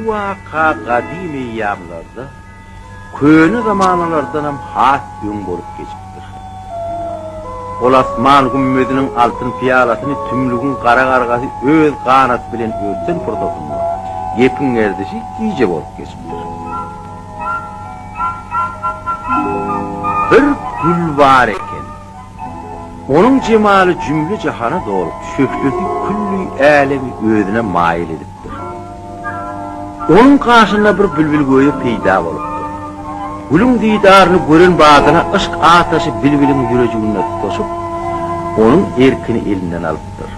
bu vaka kadimi yağlarda, köni zamanlardan hem has gün bolup geçipdir. Ol asman gümmedinin altın piyalasını tümlüğün kara kargası öz kanat bilen ötsen portosunlar. Yepin erdişi iyice bolup geçipdir. Bir gül var eken, onun cemali cümle cihana doğru şöhreti külli alemi özüne mail edipdir. Onun karşısında bir bülbül göğü peyda olupdur. Gülün didarını gören bağdına ışk ataşı bülbülün yüreceğine tutuşup, onun erkini elinden alıptır.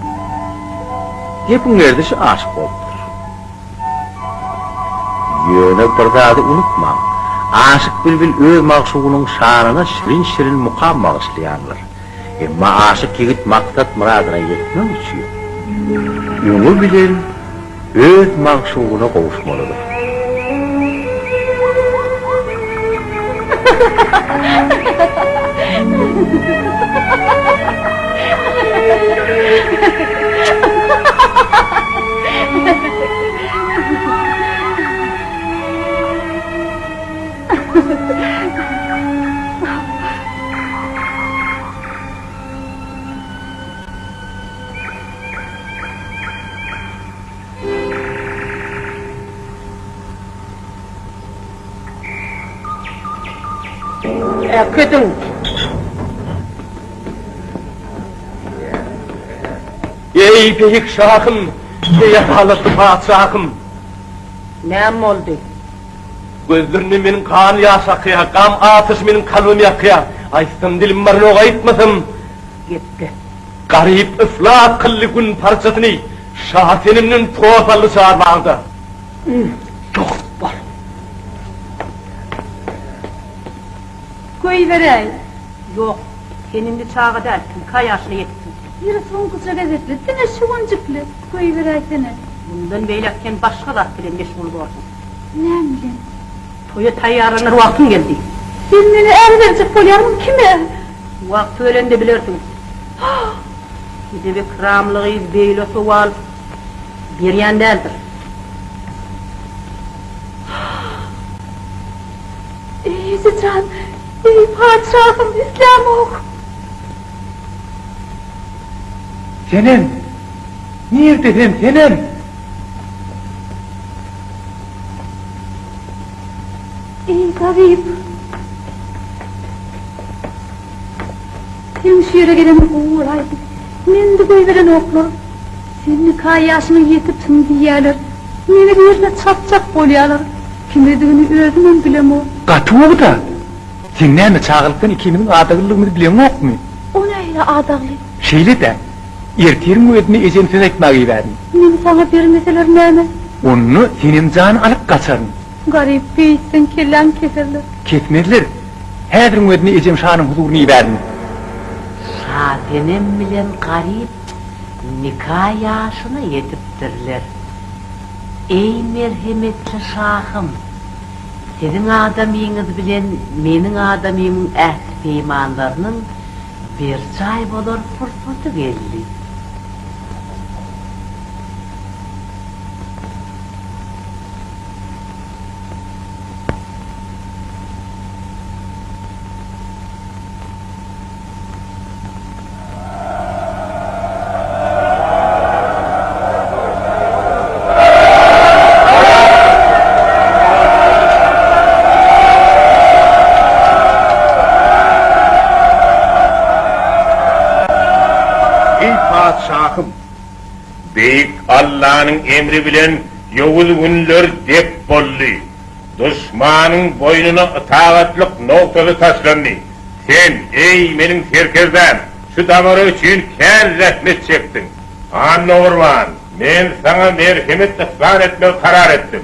Hepin erdişi aşık olupdur. Yöne bir dadı unutmam. Aşık bülbül öz maksuğunun şanına şirin şirin mukam bağışlayanlar. Ama aşık yigit maksat muradına yetmem uçuyor. Onu bilen öz maksuğuna kavuşmalıdır. Kedin. Ey büyük şahım, ey halatı padişahım. Näme oldu? Gözlerini menin kan yaş akıya, gam atış menin kalbimi yakıya. Aysın dilim barını oğa etmedim. Gitti. Garip ıflat kıllı gün parçasını şahatenimnin poğasalı çağırmağında. Çok var. Koy verey. Yok, kenimli çağı dersin, kayaşlı yetsin. Yürü son kısa gazetli, dine şuvancıklı, koyu verey seni. Bundan beylekken başka da bilen meşgul olsun. Ne bileyim? Toya tayyaranır vaktin geldi. Sen beni er verecek kolyarım kime? Vakti ölen de bilirsin. Bir de bir kramlığıyız beyle suval. Bir yandeldir. Ey Zitran, ey padişahım, İslam oku. Senem, niye dedim senem? Ey garip. Sen şu yere gelen oğulaydı. Men de koy veren oklar. Senin kayaşını yetip tındı yerler. Meni bir yerine çapçak bolyalar. Kim dediğini özümün bilem o. Katı o da. Sen neyme çağılıktan ikiminin adağırlığını bilen yok mu? O neyle adağlı? Şeyle de, erterin ödünü ecen söz ekmeği verin. Meni sana vermeseler neyme? Onu senin canın alıp kaçarın. Garip beyitsen kellen keserler. Ketmediler. Her ödünü ecem şanın huzurunu verin. Şadenem bilen garip nikah yaşına yetiptirler. Ey merhametli şahım, sizin adamıyınız bilen menin adamıyımın ehd peymanlarının bir çay bolor fırsatı geldi. Beyik Allah'ın emri bilen yovuz günler dep boldu. Düşmanın boynuna itaatlık noktası taşlandı. Sen ey benim serkezden şu damarı için kâr rahmet çektin. Anla Orman, men sana merhamet ihsan etmeye karar ettim.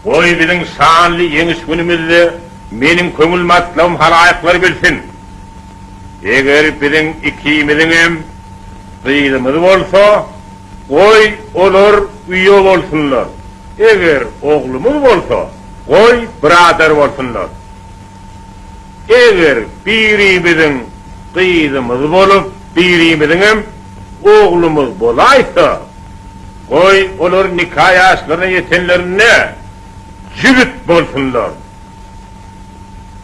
Oy bizim şanlı yeniş günümüzde benim köngül matlağım halayıklar bilsin. Eğer bizim ikimizin hem kıyılımız olsa, koy olur üye olsunlar. Eğer oğlumuz olsa, koy birader olsunlar. Eğer birimizin kıyılımız olup, birimizin hem oğlumuz bolaysa, Oy olur nikah yaşlarına yetenlerine cübüt bolsunlar.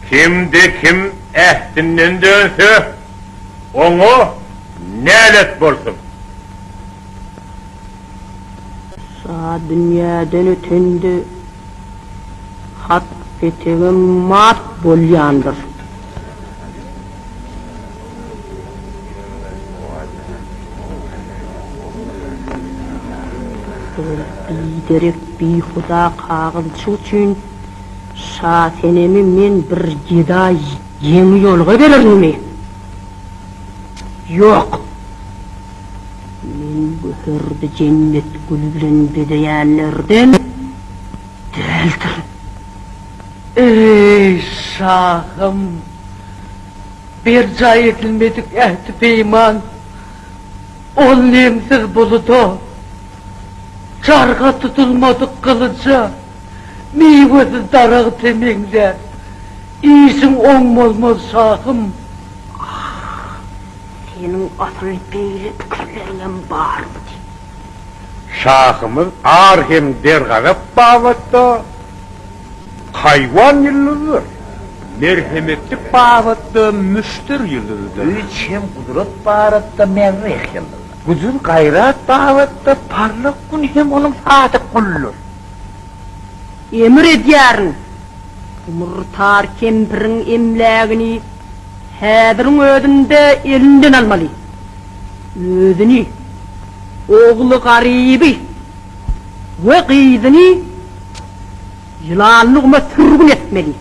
Kimde kim ehdinden dönse onu nelet bolsun. Sağ dünyadan ötende hat peteğim mat bolyandır. Biderek bir huda kağılçı üçün şatenemi men bir gida yeni yolga verirmi? Yok. Men bu hırdı cennet gülülen bedeyenlerden değildir. Ey şahım, bir cay ekilmedik ehdi peyman, ol nemsiz buludu, çarga tutulmadık kılıca, meyvesiz darağı temengler, İyisin on olmaz şahım. Senin asıl beyli tükürlerinin bağır mı? Şahımız ağır hem dergagap bağıttı. Hayvan yıldızdır. Merhametli bağıttı, müştür yıldızdır. Üç hem kudret bağıratta merrek yıldızlar. Gücün gayrat bağıratta parlak gün hem onun sadık kullur. Emir ediyarın, murtar kempirin emlağını hədirin ödünde elinden almalı. Ödünü, oğlu garibi ve kıydını yılanlığıma sürgün etmeli.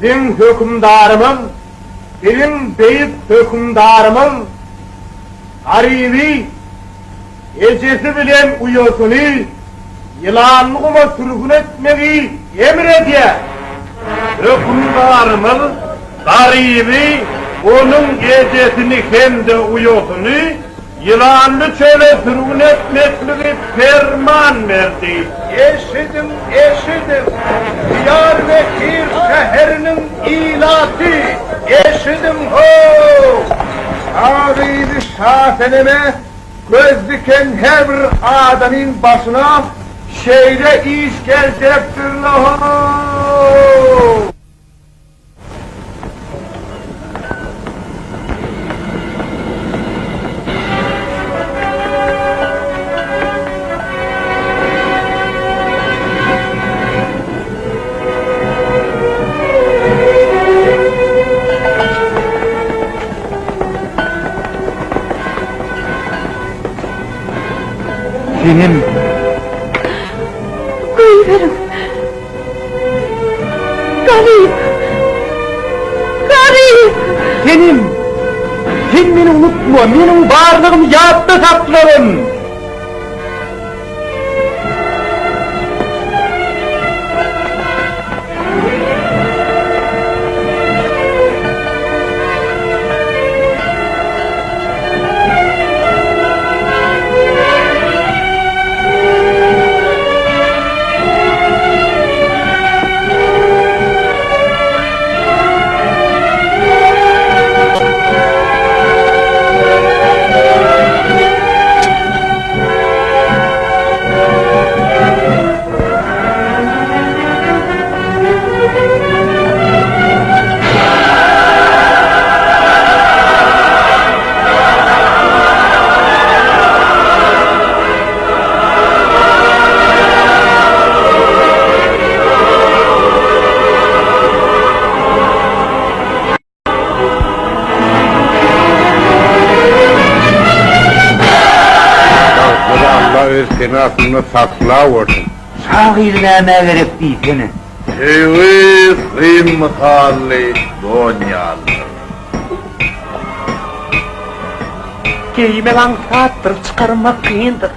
Benim hükümdarımım, benim beyit hükümdarımım, garibi, ecesi bilen uyosunu, yılanlığıma sürgün etmeyi emrediyor. Hükümdarımın, garibi, onun ecesini hem de uyosunu, yılanlı çöle sürgün etmekliği ferman verdi. Eşidim, Diyarbakır şehrinin ilatı, eşidim ho! Ağrıydı şaseneme, göz diken her bir adamın başına, şeyde iş gelecektir ho! Senin Koyuverim. Garip. sen beni unutma, benim varlığım yadda saklarım. Seni aklına sakla vursun. Sağ ilineme verip değil seni. Evi kıymetli donyalı. Keyime lan sattır çıkarmak kıyındır.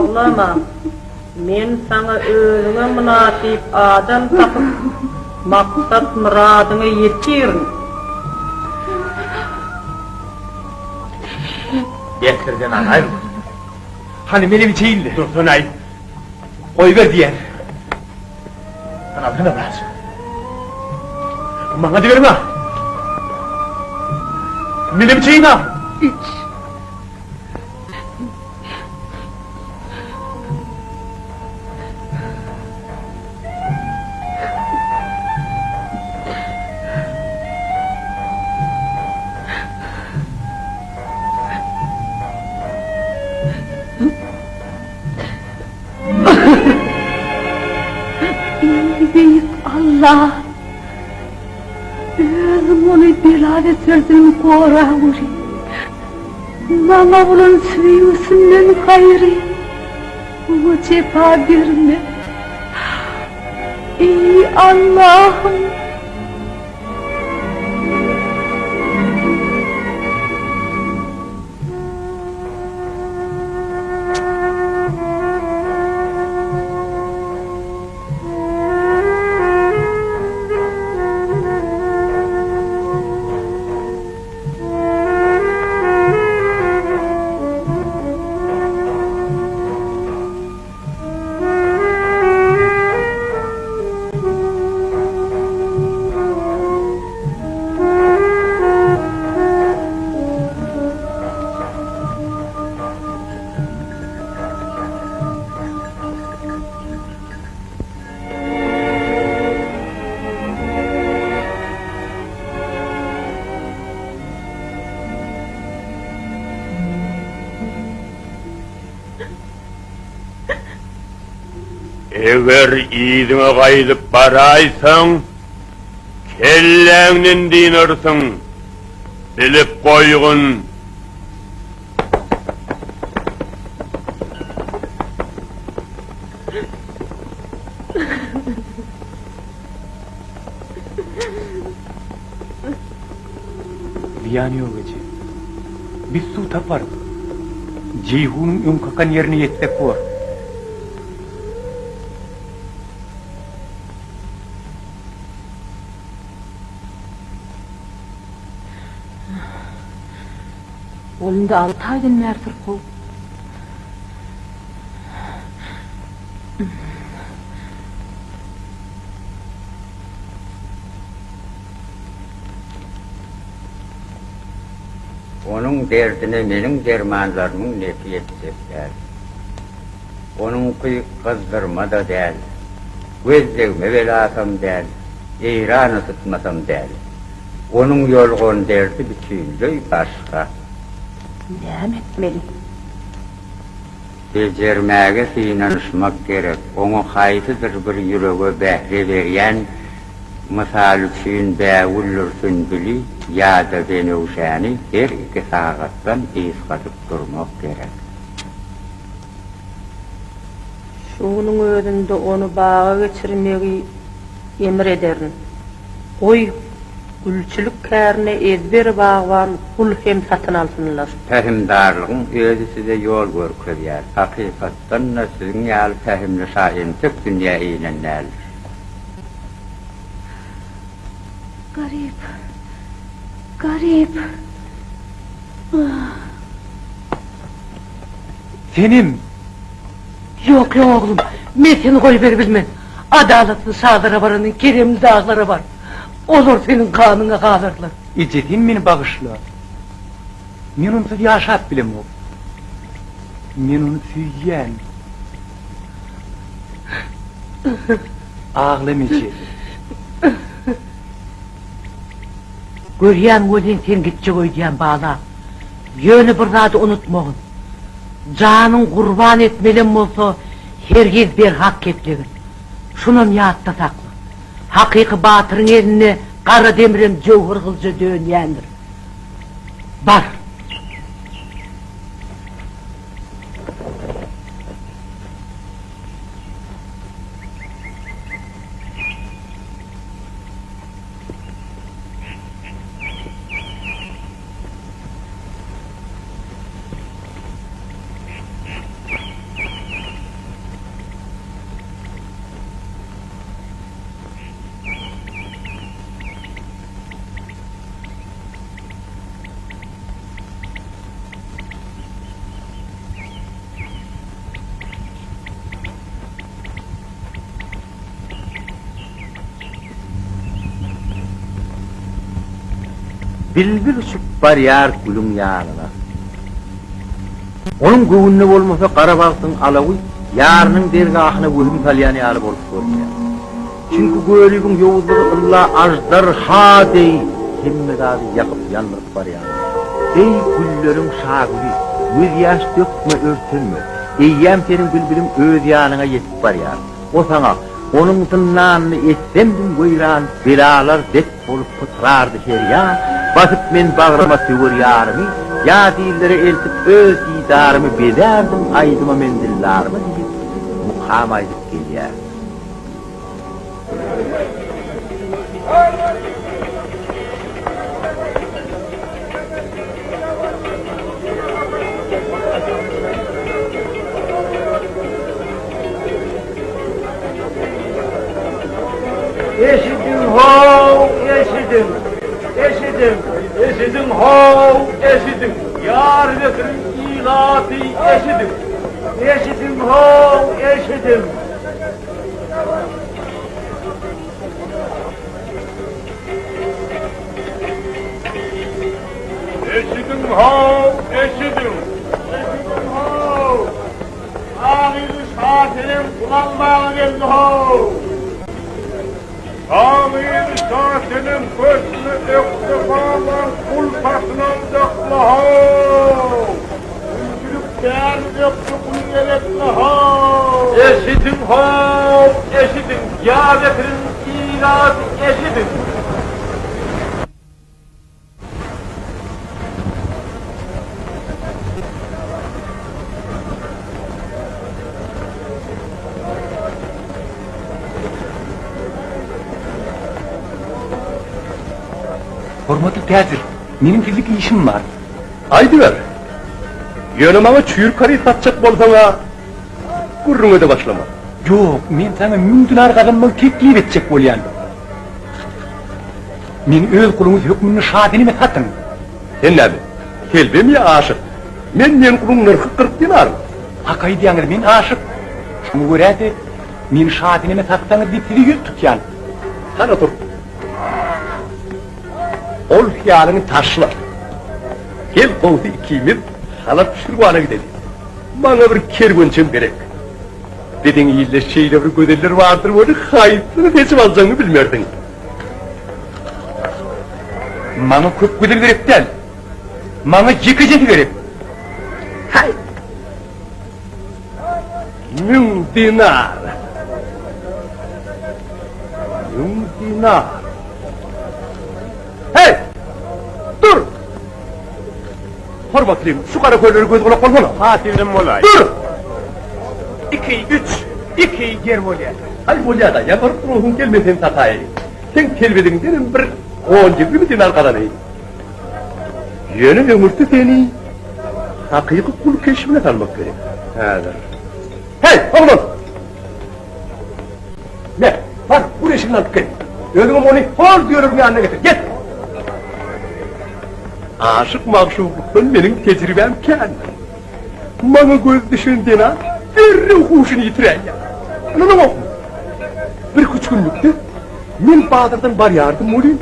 Ağlama. Men sana özüne münasip adam tapıp maksat muradyna yetirin. Getirden anayım. Hani benim içeyildi. Dur Sonay. Koy ver diyen. Anadına biraz. Bana de verme. Benim içeyim ha. İç. Büyük Allah. Özüm onu belalet sözünü kora vurayım. Bana bulan suyusundan gayrı. Bu cefa verme. Ey Allah'ım. Eğer iyidine kaydıp baraysan, kelleğinin dinirsin. Bilip koygun. Yanıyor gece. Biz su taparız. Ceyhun'un ön kakan yerine yetsek var. Oğlum da 6 aydan mertir kol. Onun derdine menin dermanlarımın nefi etsekler. Onun kızdırma da değil. Gözlevme velasam değil. İran ısıtmasam değil. Onun yolgun derdi bütünlüğü başka. Ne etmeli? Becermege sinanışmak gerek. Onu haytıdır bir yüreğe behre veriyen, misal üçün bəvullursun bili, ya da benevşani her iki sağattan iz katıp durmak gerek. Şunun özünde onu bağa geçirmeyi emrederin. Oy, gülçülük kärine ezber bağvan kul hem satın alsınlar. Fehimdarlığın özü size yol görkürýär. Hakikatdan da sizin ýaly fehimli şahintik dünýä iýlenälir. Garip. Garip. Senim. Yok yok oğlum. Ben seni koyuver bilmem. Adaletli sağlara varanın keremli dağlara var. Olur senin kanına kalırlar. İcetin beni bağışla. Men onsuz yaşap bilem o. Men onu süýýän. Ağlam içi. Görýän gözün sen gitçe koydiyan bağla. Yönü bir zady unutmagın. Canın kurban etmelen bolsa herkes bir hak keplegin. Şunun ýatda sakla. Hakyky batyryň eline kara demirim jowhur kılja dönýändir. Bar. bilbil uçup bariyar gülün yanına. Onun güvünne olmasa Qarabağ'ın alağı yarının dergahına vühüm talyani alıp olup görmüyor. Çünkü gölübün yolduğu Allah ajdar ha dey himmet abi yakıp yanırıp bariyar. Ey güllerin şagülü, göz yaş dökme örtünme. Eyyem senin bülbülüm öz yanına yetip bariyar. O sana onun zınnanını etsemdim buyuran belalar det olup pıtrardı şeryan. Basıp men bağrıma tüvür yarımı, ya dillere eltip öz idarımı bederdim aydıma mendillarımı deyip mukam aydıp geliyor. Eşidim ho, eşidim, eşidim, eşidim ho, eşidim. Yar vekirin ilati eşidim, eşidim ho, eşidim. Eşidim ho, eşidim, eşidim ho. Ağırlı şahirim kulağıma geldi ho. Ağır şahirim gözünü ektifalar kulpasından dökle ho. Ülkülük değer döktü kulyeletli ho. Eşidim ho, eşidim. Ya vekirin iladı eşidim. Hormatly täzir, menin fiziki işim var. Haydi ver. Yönümama çüyür karıyı satacak bolsana. Gurrun de başlama. Yok, men sana 1000 dinar kazanmak teklif edecek bolýan. Men öz kulumuz hükmünü şadini satın. Sen näme? Kelbem ya aşık. Men kulun nırkı 40 dinar. Hakay diýäňir, men aşyk. Şunu görädi, men şadini satsaňyz diýip sizi ýüz tutýan. Sana otur. Ol hiyalyny taşla. Gel kovdu ikimiz halat pişirgana gidelim. Bana bir kergönçem gerek. Dedin iyile şeyle bir gödeller vardır böyle hayıtsını seçip alacağını bilmerdin. Maňa köp gödel gerek däl. Maňa ýeki gerek. Hay! 1000 dinar. 1000 dinar. Hey! Dur! Hormatlıyım, şu kara köyleri göz kulak olmalı. Hatildim olay. Dur! 2, 3, 2 ger bolýar. Hay bolya da, ya barıp ruhun gelmesen satayı. Sen kelbedin derim bir 10-20 dinar kazanayım. Yönü ömürtü seni hakiki kul keşfine kalmak gerek. Hâdır. Hey oğlum! Ne? Var bu resimden tut gel. Öldüm onu hor diyorum bir anne getir. Git! Aşık mahşukluktan benim tecrübem kendi. Bana göz düşündüğüne bir huşunu yitiren ya. Anladın mı? Bir 3 günlükte men Bahadır'dan bar yardım olayım.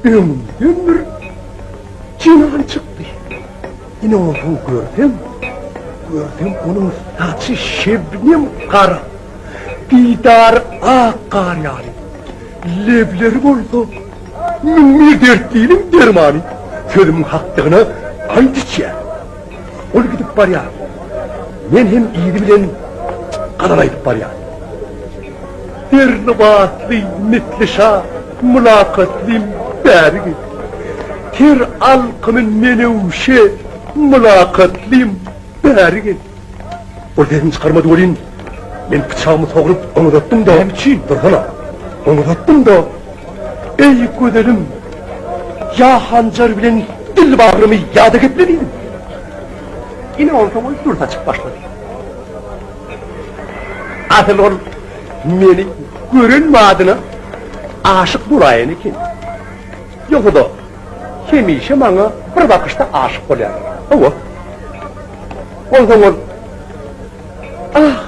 Ömür cinan çıktı. Yine onu gördüm. Onun saçı şebnem kara. Didar akar yani. Lebleri oldu. Mümmir dertliyim dermani. Sözümün hakkını antiçer. Ol gidip bar ya. Men hem iyidi bilen kadalayıp bar ya. Terlibatlıyım mitlişa, mülakatlıyım bergi. Ter alkımın menevşe, mülakatlıyım bergi. O dedim çıkarmadı olayım. Ben bıçağımı soğurup onu uzattım da. Emçin. Dursana. Onu uzattım da. Ey gödelim. Ya hancar bilen dil bağrımı yada getmeliydim. Yine ortama dur açık başladı. Asıl ol meni görünme adına aşık bulayın iken. Yoksa da hemişe bana bir bakışta aşık oluyor. O. O zaman ah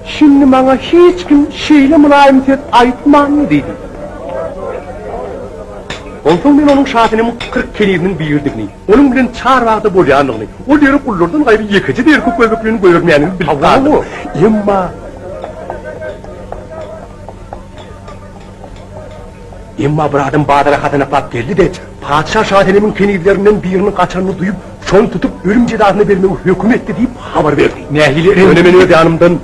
şimdi bana hiç kim şeyle mülayimset aytman dedi. Ondan men onun şahatinin 40 kelinin biyirdigini, onun bilen çarvaqda bolýanlygyny, o deri kullardan gaýry ýekiji deri köpeklerini görmänini bilip kaldım. Emma bir adam Badara hatına pap geldi de, padişah şahatinimin kenidlerinden birinin kaçanını duyup, şonu tutup ölüm cezasını vermeyi hüküm etti deyip haber verdi. Nehili önemen öde yanımdan.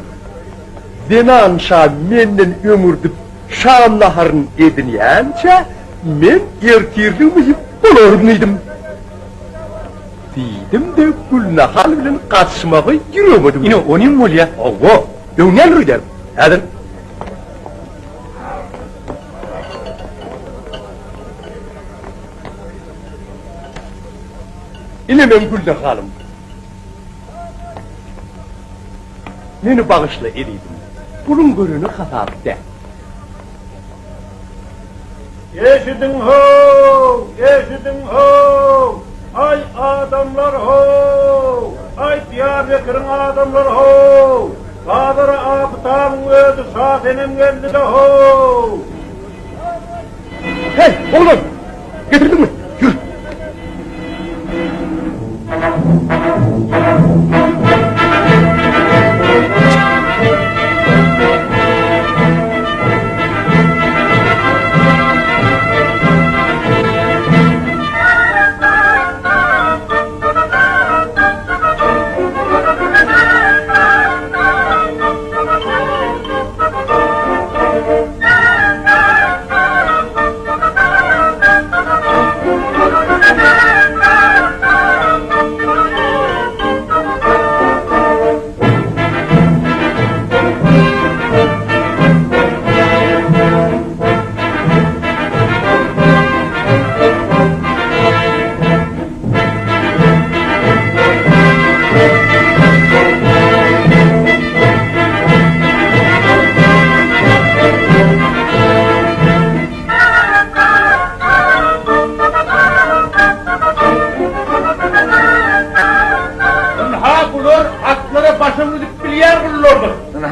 Denan şah menden ömürdüp şam naharın edinýänçe, men ertirdim yip bolarmydım. Diýdim de Gülnahal bilen gaçmagy ýüremedim. Ine onym bolýa. Owa, öňden rüýder. Häzir ine men Gülnahalym. Meni bağışla ediydim. Bunun görünü hatapta. Eşidin ho, eşidin ho, ay adamlar ho, ay Diyarbakır'ın adamlar ho, Badara Apıtağın ödü şahenem geldi de ho. Hey oğlum, getirdin mi? Yürü.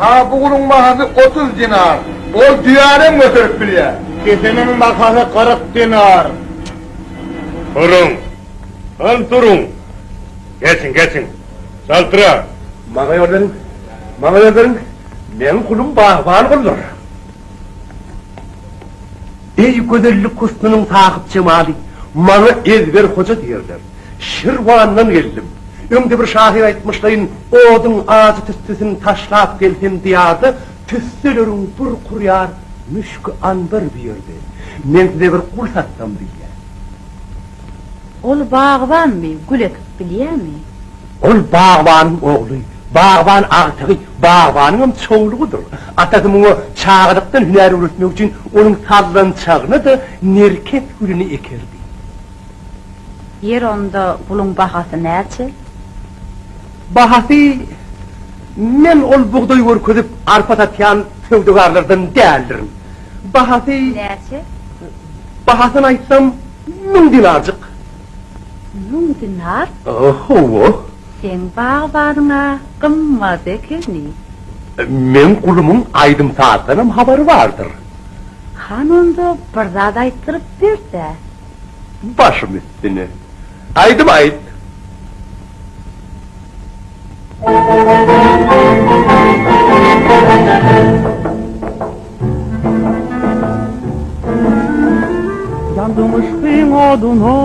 Ha bugünün mahası 30 dinar, o diyarın götürüp bilye. Kesenin mahası 40 dinar. Durun. Lan durun. Geçin. Saltıra. Mağa yolların, men kulum bağban kullar. Ey gözellik kustunun takip cemali, mağa ezber hoca derler. Şirvandan geldim. Öňde bir şahir aýtmyşlaýyn, odun ağzı tüstüsini taşlap geldim diýardy, tüstülerin bir kurýar, müşkü anbar birdi. Men size bir kul satsam diýär. Ol bağbanmy, gül ekip bilýärmi? Ol bağban oğlu, bağban agtygy, bağbanyň çoğlugudur. Atasy muňa çağırykdan hünär öğretmek üçin onuň sazlançagyny da nerket gülüni ekerdi. Yer onda bulun bahasy näçe? Bahasy men ol buğday görkezip arpa satýan söwdegarlardan däldirim. Bahasy Näçe? bahasyny aýtsam 1000 dinarjyk. 1000 dinar? Oho. Sen bağbanyňa gymmat ekeni. Men kulumyň aýdym saatdanam habary bardyr. Han onda bir zat aýtdyryp berdi. Başym üstüne. Aýdym aýt. Yandım ışkın oduna,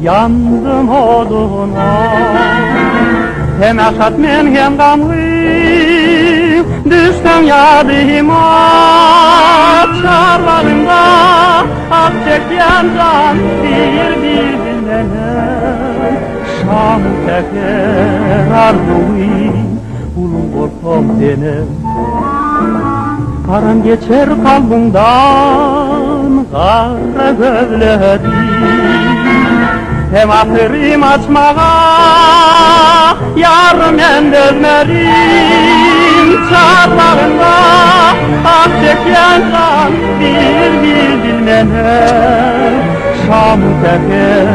yandım oduna. Hem aşat men hem gamlıyım, düştüm yadıma. Çarlarımda ak çekyen can bir bilmenem. Şam teker arzuim, ulum korkom denem. Karan geçer kalbimden kara gözlerim. Hem ahırım açmağa yarım en dözmerim. Çarlarında ak çeken can bir bilmenem. Şam teker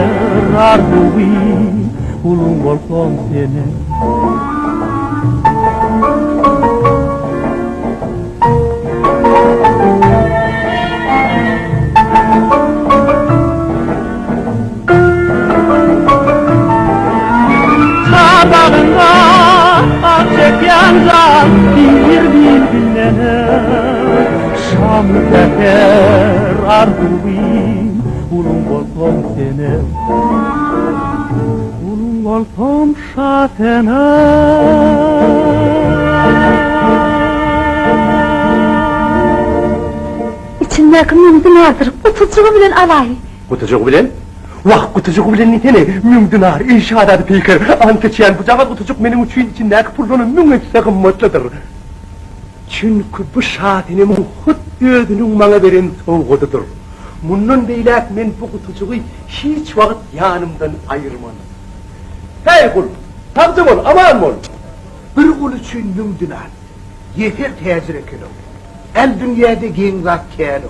arzuim, ulum korkom denem. Şam teker arzuim ulun bolsam sene ulun bolsam şatena İçindeki mümdünadır, kutucuğu bilen alay. Kutucuğu bilen? Vah kutucuğu bilen nitene, mümdünar, inşaatı peykir, antıçıyan bucağa kutucuk benim üçün içindeki pulunu mün etse kımmatlıdır. Çünkü bu şaatinemin hut ödünün bana veren soğududur. Bundan beylek men bu kutucuğu hiç vakit yanımdan ayırmam. Hey kul, tabzım ol, aman ol. Bir kul için mümdünar, yeter tezir ekelo. El dünyada gen zat kelo.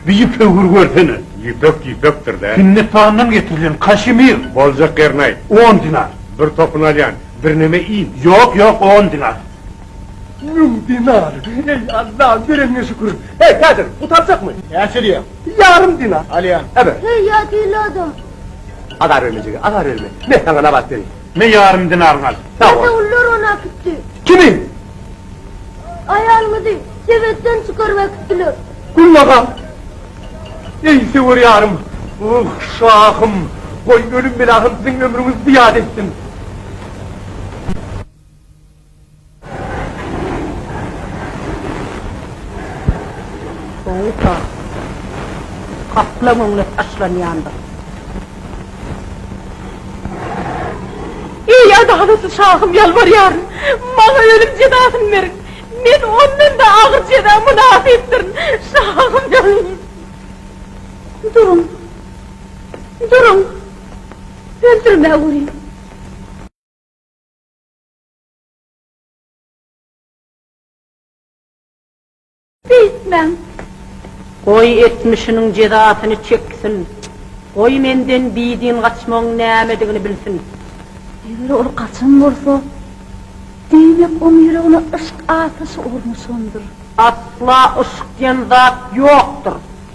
Bir yipek vurgörsene. Yipektir de. Hindistan'dan getirilin, kaşimir. Bolcak gernay. 10 dinar. Bir topun alyan. Bir neme in. Yok 10 dinar. 10 dinar. Ey Allah'ım verene şükür. Hey Kadir, utanacak mı? Yaşır ya. Yarım dinar. Aliyan. Evet. Hey ya değil adam. Adar vermeyecek, adar verme. Ne sana ne bastırayım? Ne yarım dinarın al. Tamam. Onlar ona gitti. Kimin? Ayağımı değil, sevetten çıkarmak gittiler. Kullağa. Ey sevur yarım. Şahım. Koy ölüm belahım sizin ömrünüz ziyade etsin. Soğukta. Kaplamınla taşlan yandı. İyi adalet şahım yalvarıyorum. Bana ölüm cezasını verin. Men ondan da ağır ceza münasiptir. Şahım yalvarıyorum. Durun. Öldürme uğrayım. Bitmem. Koy etmişinin cezasını çeksin. Koy menden biydiğin kaçmanın neyemediğini bilsin. Eğer ol kaçın olsa, demek o yüreğine ışık ateşi olmuşundur. Asla ışık diyen zat yoktur.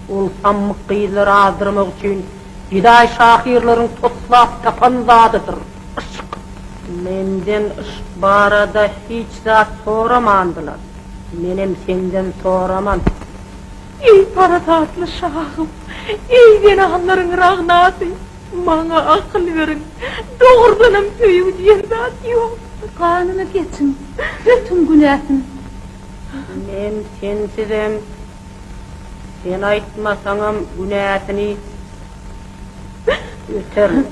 Ol sammık kıyıları azdırmak için Giday şahirlerin toslap tapan zatıdır. Işık. Menden ışık barada hiç zat soramandılar. Menem senden soraman. İyi para tatlı şahım. İyi günahların rahnası. Bana akıl verin. Doğrudanım tüyüm diyen zat yok. Kanını geçin, bütün günahını. Men sensizim. Sen aytmasanım günahını öterim.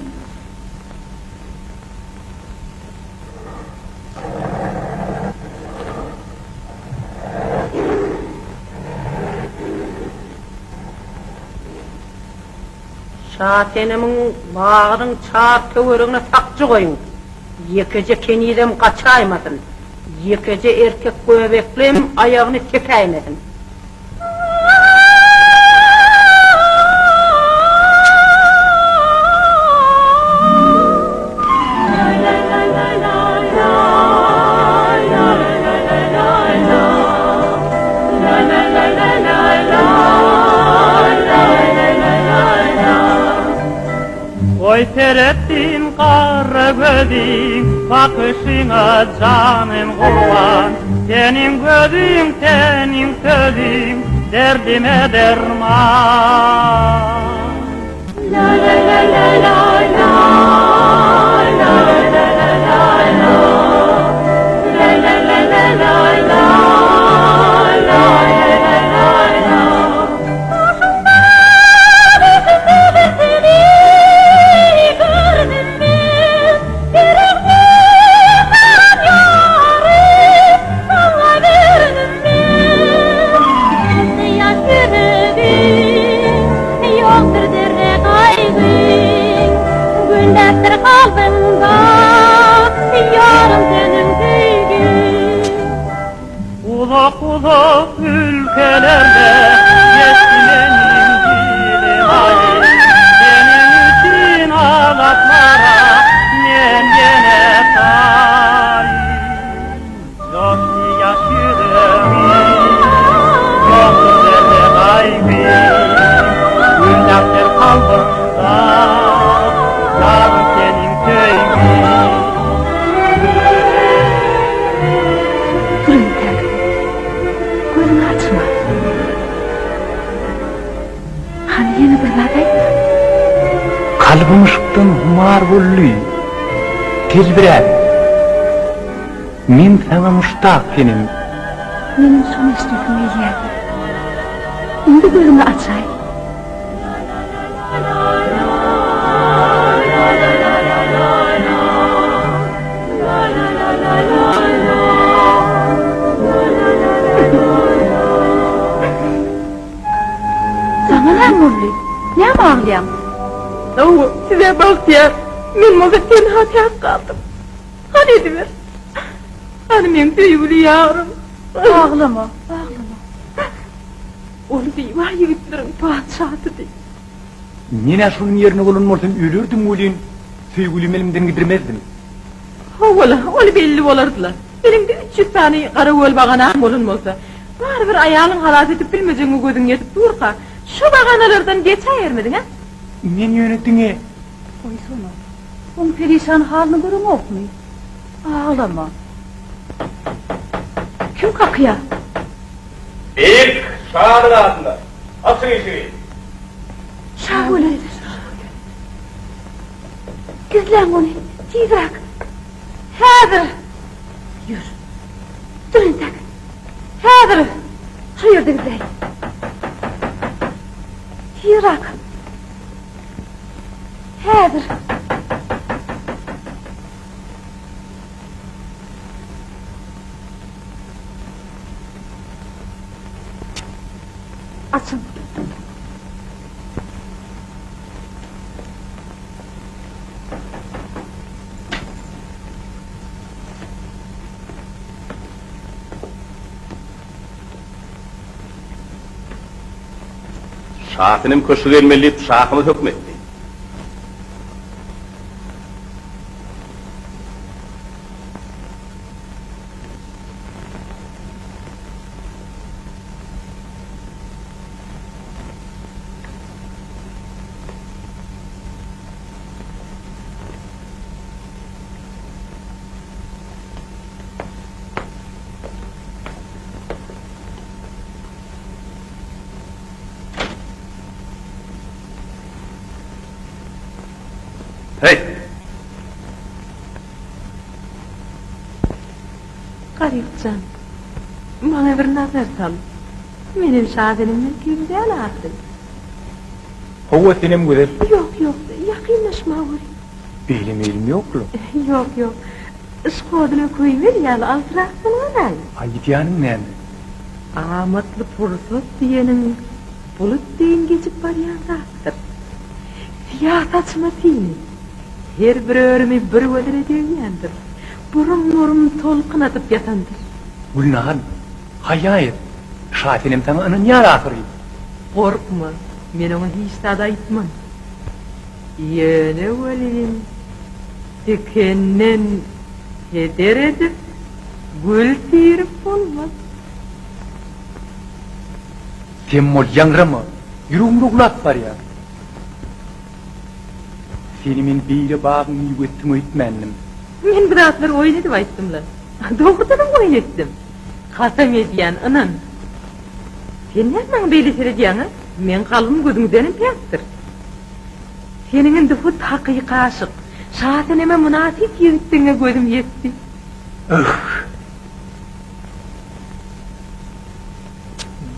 Şatenimin bağırın çarpı örüğüne sakçı koyun. Yekece kenidem kaçaymasın. Yekece erkek göbeklim ayağını çekeymesin. Oy seyrettin kara gözün, bakışına canım kurban. Senin gözün, senin sözün, derdime derman. La la la la la la, la la la la la la, la la la la la la, la la la la la. Uzak uzak ülkelerde geçmenin dilim ayı. Senin için ağlatmara men gene sahip. Yok yaşıdım, yoktur derdi kaybı. Günlerdir kalbimda, yarın senin köyün. Kalbim ışıktan humar bolly. Tez birer. Men sana muştaq senin. Benim son istediğim geldi. Şimdi gözümü açayım. Sana ne murli? Ne mi ağlayam? Size bak ya, men moza tenha tiyat kaldım. Hadi ediver. Hadi men sevgili yavrum. Ağlama, ağlama. Onu deyva yigitlerin padişahı dey. Nene şunun yerine bulunmarsam ölürdüm ulin. Sevgilim elimden gidirmezdim. Ola, onu belli olardılar. Elimde 300 tane kara öl bağanağım olunmasa. Bari bir ayalın halat edip bilmeyeceğini gözün yetip durka. Şu bağanalardan geçer ha? Men yönettiğine. Koysana. Onun perişan halini görüm okmuyor. Ağlama. Kim kakıyor? İlk şahının altında. Açın işini. Şahule. Gizlen onu. Tizrak. Hazır. Yürü. Durun tak. Hazır. Şu yerde gizlen. Tizrak. Hazır. Açın. Şahının köşü gelmeli, şahımı hükmetti. Hey! Garipcan, bana bir nazar sal. Benim şadenimle güzel artık. Hova senem güzel. Yok, yakınlaşma var. Belim yok mu? Yok. Işkoduna koyuver ya, altıraksın orayı. Ay gidiyanım nerede? Amatlı fırsat diyenin, bulut deyin geçip barayan zattır. Siyah saçma tini. Her bir örümü bir ödür ediyendir. Burun tolkun atıp yatandır. Gülnahan, hayır. Şahinim sana onun yar ahırı. Korkma, men ona hiç tada aytmam. Yöne ölüm, tükenen heder edip, gül sıyırıp olmaz. Sen mol yangrama, yüreğimde kulak var ya. Senimin beyli bağını yügettim öğretmendim. Men bir atlar oyun edip ayttım lan. Doğrudan oyun ettim. Kasam ediyen anan. Sen nereden beyli serediyen ha? Men kalbim gözümdenin piyastır. Senin dıfut hakiki aşık. Şahatıneme münasip yigittiğine gözüm yetti.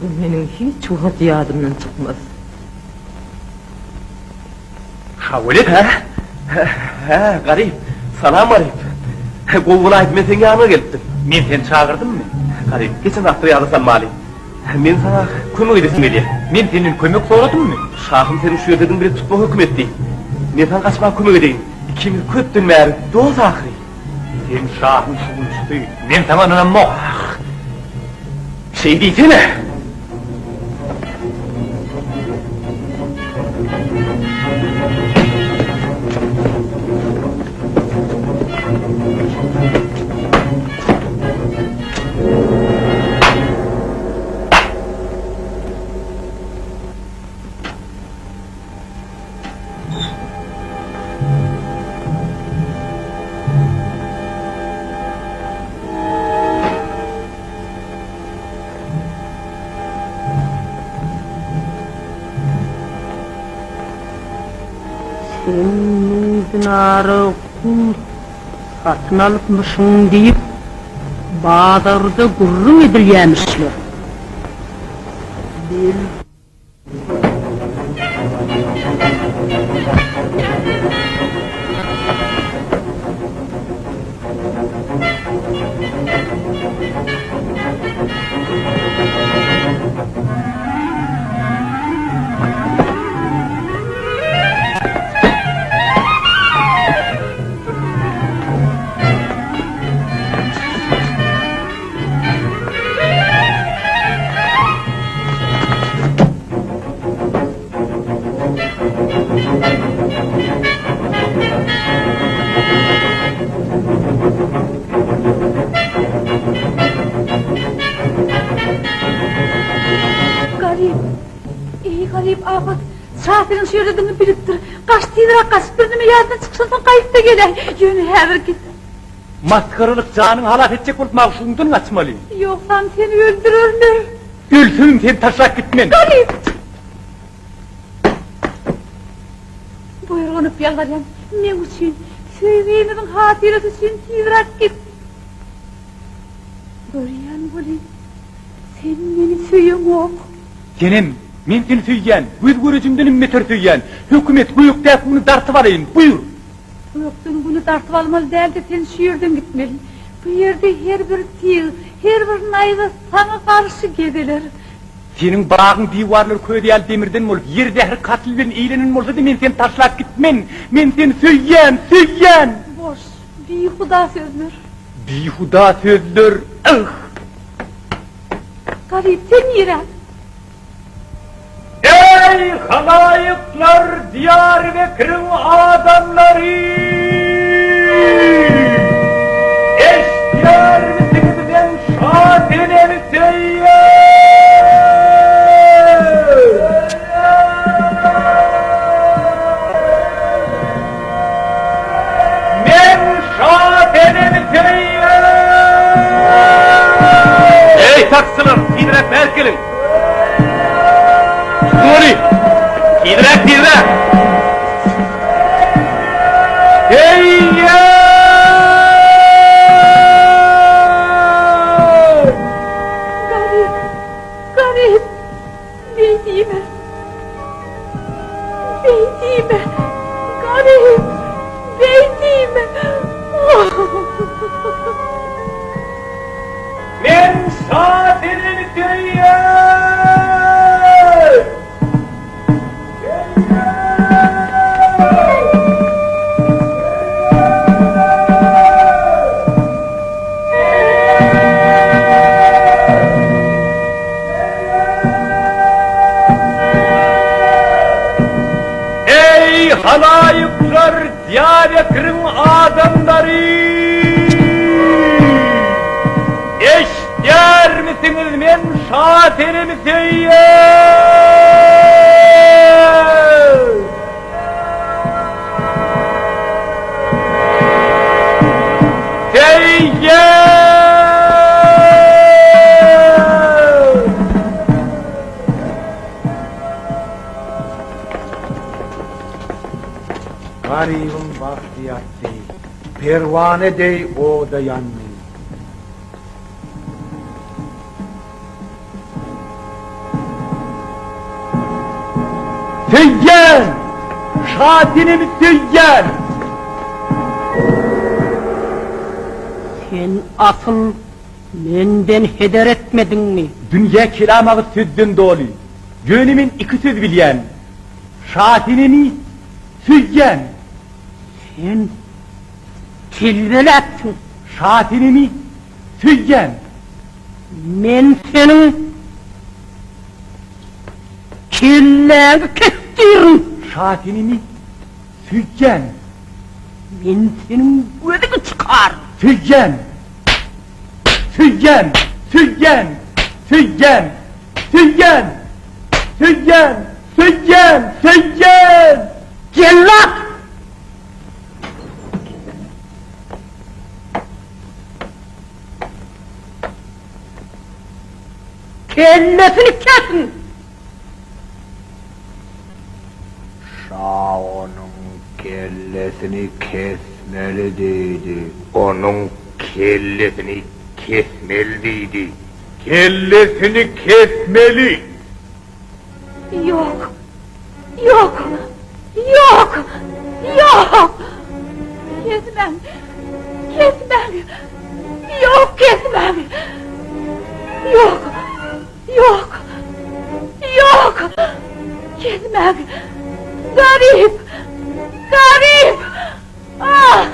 Bu benim hiç uhat yadımdan çıkmaz. Ha öyle ha? Ha garip. Salam garip. Kovuna etme sen yanına geldim. Men seni çağırdım mı? Garip. Geçen hafta yarısan mali. Men sana kömük edesin geliyor. Men senin kömük soradım mı? Şahım senin şu yerden biri tutma hükmetti. Men sana kaçma kömük edeyim. İkimiz köptün meğer. Doz ahri. Sen şahın şunun değil. Men sana inanmam. Şey diyesene. Sen dinarı kul satın alıpmışsın deyip bazarda gurrun edilyemişler. Bil. Garip afat, şahirin şöylediğini biliptir. Kaçtıydıra kaçıp birine yerden çıksansan kayıp da geley. Yönü hever git. Maskaralık canın halak edecek olup mağşundan kaçmalı. Yoksa seni öldürürler. Gülsün sen taşak gitmen. Garip! Buyruğunup yalvarayım. Ne için? Sevgiğinin hatirası için tiydirak git. Görüyen bulayım. Sen beni söyüm ok. Senem, men seni söyleyen, göz görücümden ümmeter söyleyen, hükümet büyük defbunu dartıp alayım, buyur. Yoksun bunu tartıp almalı değil de sen şu yerden gitmeli. Bu yerde her bir tiyil, her bir nayva sana karşı gedeler. Senin bağın divarları köydeyel demirden mi olup, yerde her katil ben eğlenin mi olsa da men seni taşlak gitmen, men seni söyleyen. Boş, bir huda sözler. Bihuda sözler, Garip sen yere. Ey halayıklar, diyar ve kırım adamları! Eşkıya misiniz ben şadene seyyar! Men şadene seyyar! Ey taksılar, idrak merkelin! Nuri! İdrak! Hey ya! Garip! Beytime! Garip! Beytime! Men şahirin seyyar! Ey halayıklar, diyar kırım adamları! Eşkıya misiniz men şahirim seyyar! Garibim bahtiyar değil, pervane dey o da yanmıyor. Seyyar! Şahirim seyyar! Sen asıl menden heder etmedin mi? Dünya kelamı sözden dolu. Gönlümün iki söz bilen. Şahinimi söyleyen. Sen tilveletsin. Şahinimi söyleyen. Men senin killeğini kestirim. Şahinimi söyleyen. Men senin gözünü çıkar. Söyleyen. Cellat! Kellesini kesin! Şaonun kellesini kesmeli deydi. Onun kellesini kesmeli deydi. Kellesini kesmeli. Yok. Yok. Yok. Yok. Kesmem. Kesmem. Yok kesmem. Yok. Yok. Yok. Kesmem. Garip. Garip. Ah!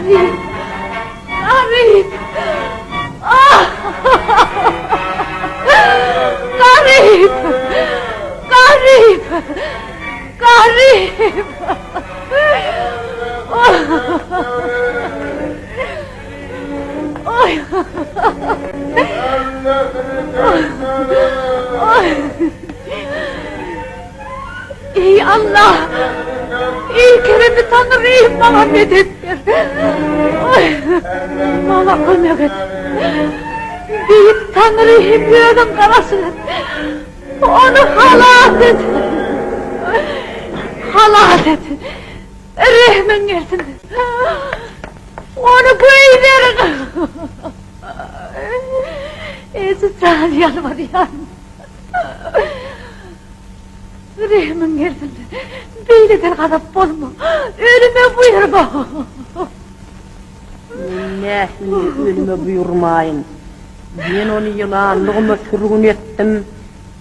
Garip. Garip. Ah! Garip. Garip. Garip. Oy. Ey Allah! Ey Kerem-i Tanrı'yım bana medet ver! Ay! Bana ölmek et! Büyük Tanrı'yım göğünün karasını! Onu halat et! Halat et! Rehmin gelsin! Onu koyuverin! Ey Sultan yalvarıyorum! Rehmin gelsin! Beyleden kadar bolma! Ölüme buyurma! Minnahi ölüme buyurmayın. Ben onu yılanlığıma sürgün ettim.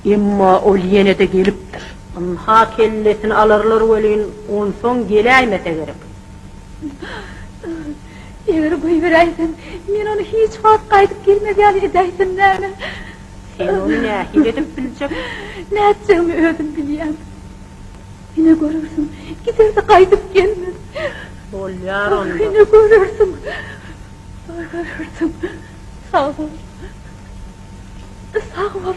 Emma ol yine de geliptir. Ha kellesini alırlar ölün, on son geleymese gerek. Eğer koyuvereysin, men onu hiç vakt kaydıp gelmeden edeysin neyme? Sen onu nahi edip bilecek. Ne edeceğimi özüm bileyim. Yine görürsün, gider de kaydıp gelmez. Ol yar onda. Yine görürsün. Görürsün. Sağ ol. Sağ ol.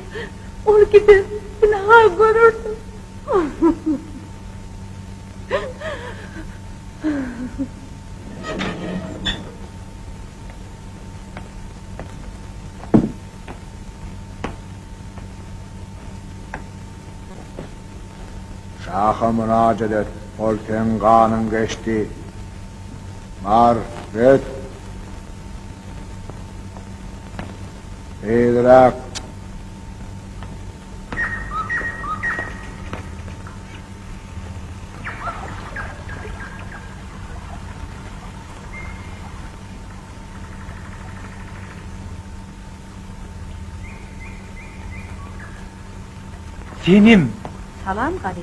Ol gider, yine ha görürsün. Şaha müracaat et. Ol sen kanın geçti. Marifet. İdrak. Senim. Salam garip.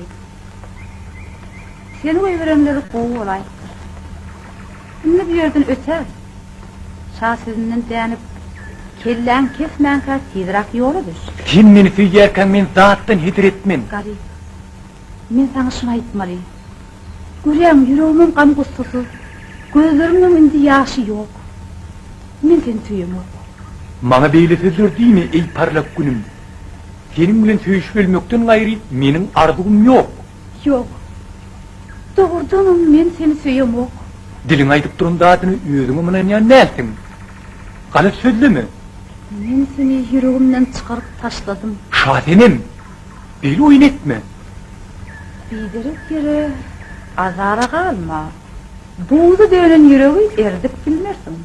Seni koyuverenleri kovu olay. Şimdi bir yerden öter. Şah sözünden dayanıp kellen kesmen kar tidrak yoludur. Sen beni süyerken men zattan hidir etmen. Garip. Men sana şunu aytmalıyım. Göreyim yüreğimin kan kustusu. Gözlerimin indi yaşı yok. Men seni tüyüm yok. Bana böyle sözler değil mi ey parlak günüm? Senin bilen söyüşüp ölmekten gayrı menin arzum yok. Yok. Doğrudanım men seni tüyüm yok. Dilin aytıp durun dağıtını özümü mınan ya nelsin? Kalıp sözleme. Men seni yüreğimden çıkarıp taşladım. Şadenim. Böyle oyun etme. Bildirip yere azara kalma. Buğdu dönen yüreği erdip bilmersin.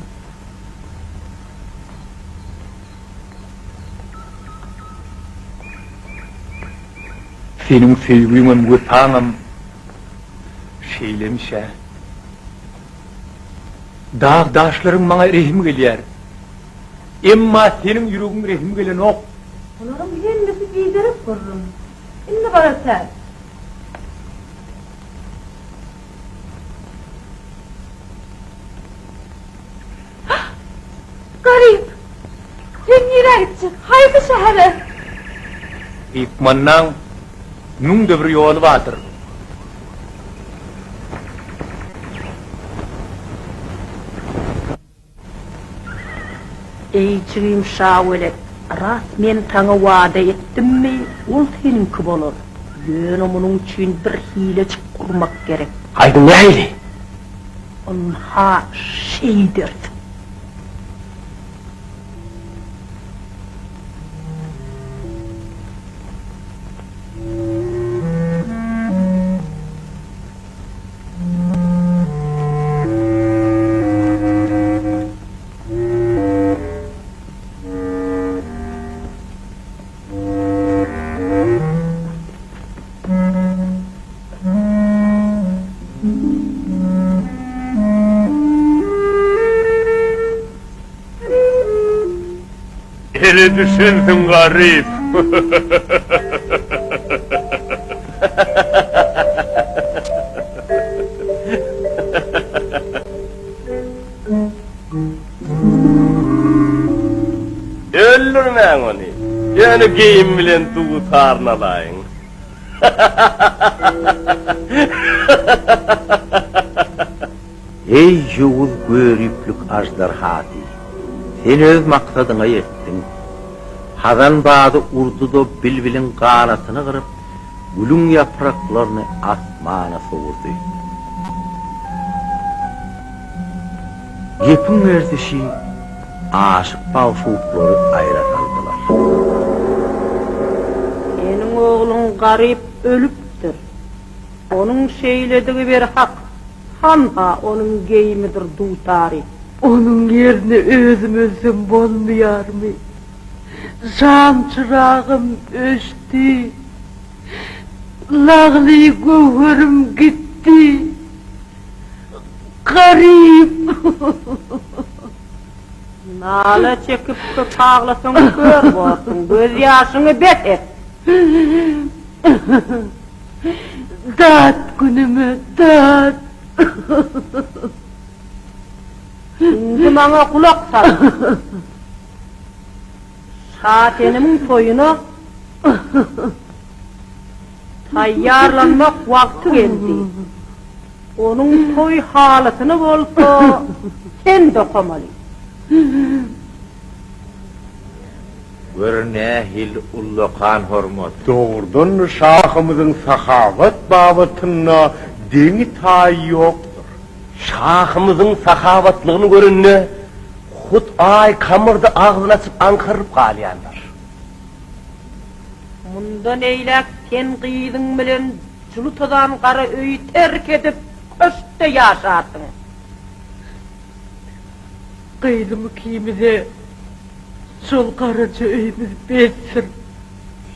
Senin sevgimin vıtanım şeylemiş ha. Dağ daşların bana rehim geliyor. Emma senin yüreğin rehim gelen ok. Onların kendisi bildirip kururum. Şimdi bana sen. Garip. Sen nereye gideceksin? Haydi şehre. İkmandan nun da bir yolu vardır. Ey çiğim şavelet, rast men sana vade ettim mi, ol seninki bolur. Yön onun için bir hilecik kurmak gerek. Haydi ne hile? Onun ha şeydir. Nere düşerdin garip? Öldürmeyin onu. Yani giyim bilen tuğutarın alayın. Ey yoğul görüplük ajdarhati, sen öz maksadına yettin. Hazan bağdı urdu da bilbilin kanatını kırıp, gülün yapraklarını asmana soğurdu. Yepin erzişi, aşık bağışıkları ayra kaldılar. Senin oğlun garip ölüptür. Onun şeylediği bir hak. Hanha onun geyimidir dutari. Onun yerine özüm bolmayar mı? Can çırağım öştü. Lağlı gövherim gitti. Garip. Nala çekip köp ağlasın kör bolsun. Göz yaşını bet et. Dat günümü dat. Şimdi bana kulak sal. Şatenimin toyuna tayyarlanmak vakti geldi. Onun toy halatını bolsa sen dokunmalı. Görnehil ullokan hormat. Doğrudan şahımızın sahavat babatına deni tay yoktur. Şahımızın sakavatlıqını görünne, hut ay kamırda ağzını açıp ankarıp qalyanlar. Mundan eylek sen kıydın bilen Culutadan qarı öy terk edip köşkte yaşarsın. Kıylımı kimide sol karaca öyümüz betsin.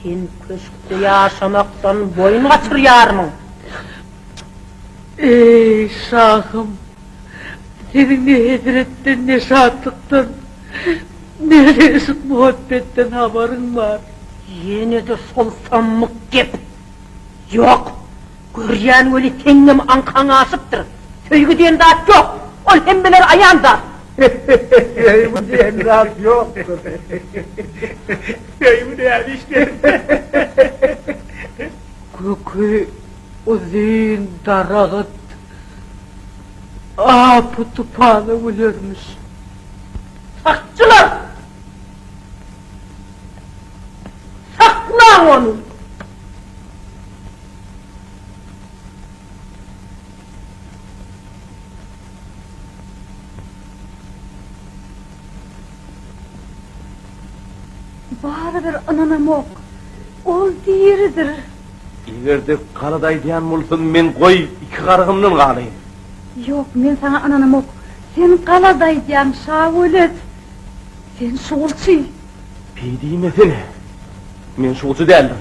Sen köşkte yaşamaktan boyun kaçır yarmın. Ey şahım, senin ne hezretten ne şatlıktan, ne reşit muhabbetten haberin var. Yine de sol sammık gep. Yok, göryen öyle tennim ankan asıptır. Söygü diyen dat yok, ol hem bilir ayağında. Eyvun diyen rahat yoktur. Eyvun diyen işte. Kökü uzun darağıt, apı tupanı ölürmüş. Sakçılar! Sakla onu! Bari bir ananam ok. Ol diyeridir. Eğerde kaladay diyen bulsun men koy iki kargımdan kalayım. Yok, men sana ananam ok. Sen kaladay diyen şavulet. Sen solçı. Peydiyim efene. Men şolcu değerlim.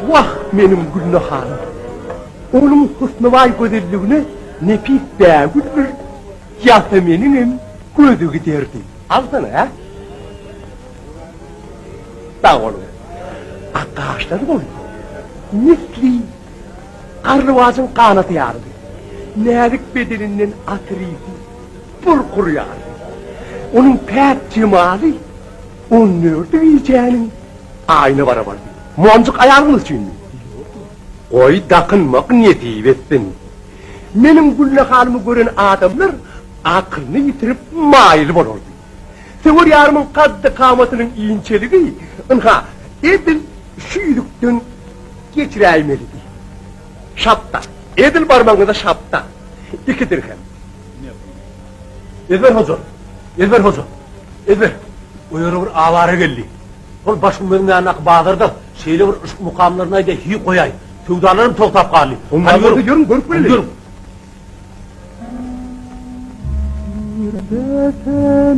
Vah benim günahım. Onun husnu vay güzelliğine nefis beğendir. Yasemin'in gözü giderdi. Alsana ha. Sağ olun. Arkadaşlar boyu. Misli. Karnıvazın kanatı yardı. Nerik bedeninden atriydi. Purkur yardı. Onun pek cemali. Onun nerede yiyeceğinin aynı var vardı. Muamcık ayarınız için. Oy dakınmak niyeti etsin. Benim gülle halımı gören adamlar aklını yitirip mail olurdu. Sever yarımın kaddı kamatının iyinçeliği, ınha edil şüylükten geçireymeliydi. Şapta, edil parmağında şapta. 2 dirhem. Ezber hoca. Ezber hoca. Ezber. O yere bir avara geldi. Ol başım benim yanak bağdırdı. Şeyle bir ışık mukamlarına da hi koyay. Tüvdanlarım toktap kaldı. Onları orada görün, görüp böyle. Görün. Betenem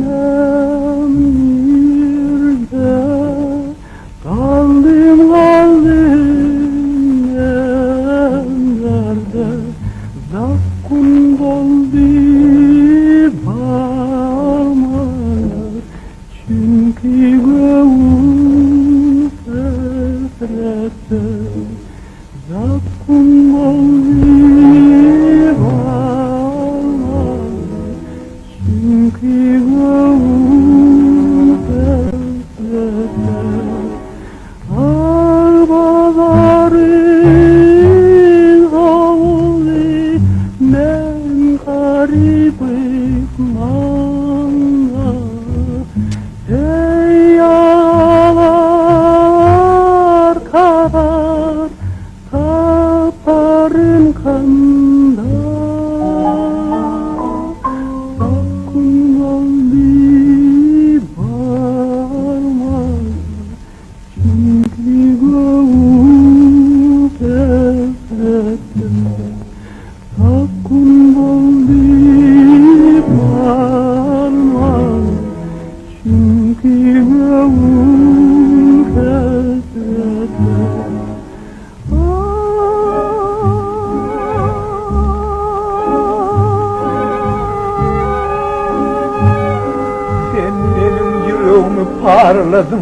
Parladım.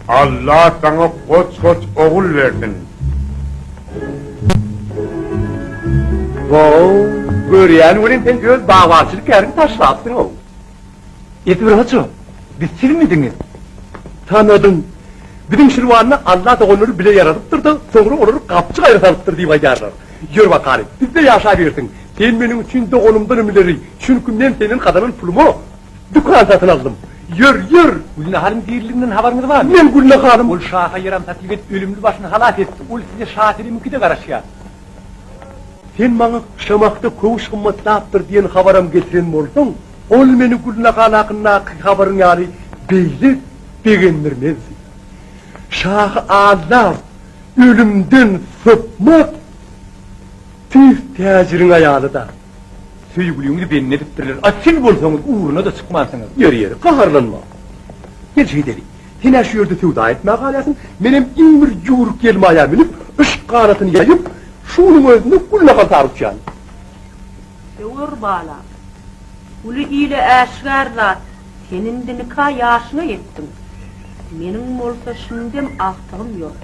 Allah sana koç oğul versin. Görüyen öğrenten göz bağvarçılık yerini taşlattın o. Yetibir hoca, biz siz miydiniz? Tanıdım. Bizim şirvanını Allah da onları bile yaratıptır da sonra onları kapçı ayrıtalıptır diye ayarlar. Yürü bakalım, biz de yaşayabilirsin. Sen benim için de onumdan ümileri. Çünkü ben senin kadarın pulumu dükkan satın aldım. Yür! Gülnahar'ın diriliğinden haberiniz var mı? Ben Gülnahar'ım. Ol şaha yaram taklif et, ölümlü başını halat etti. Ol size şahatili mükide karışıyor. Sen bana şamakta kovuş kımmatlattır diyen haberim getiren oldun. Ol meni Gülnahar hakkında haberin yani beylik beğendirmez. Şah Allah ölümden sıpmak tüh tecirin ayağını da. Söygülüğünü benimle ediptirirler. Asil bolsanız uğruna da çıkmazsınız. Yürü, kaharlanma. Gel şey deri, sen her şu yerde tevda etmeye kalasın, benim inmir yuruk gelmeye binip, ışık kanatını yayıp, şunun özünde Gülnahar tarıkacaksın. Şuur bala. Ulu ile eşgarla senin de nikah yaşına yettin. Benim olsa şimdim ahtım yok.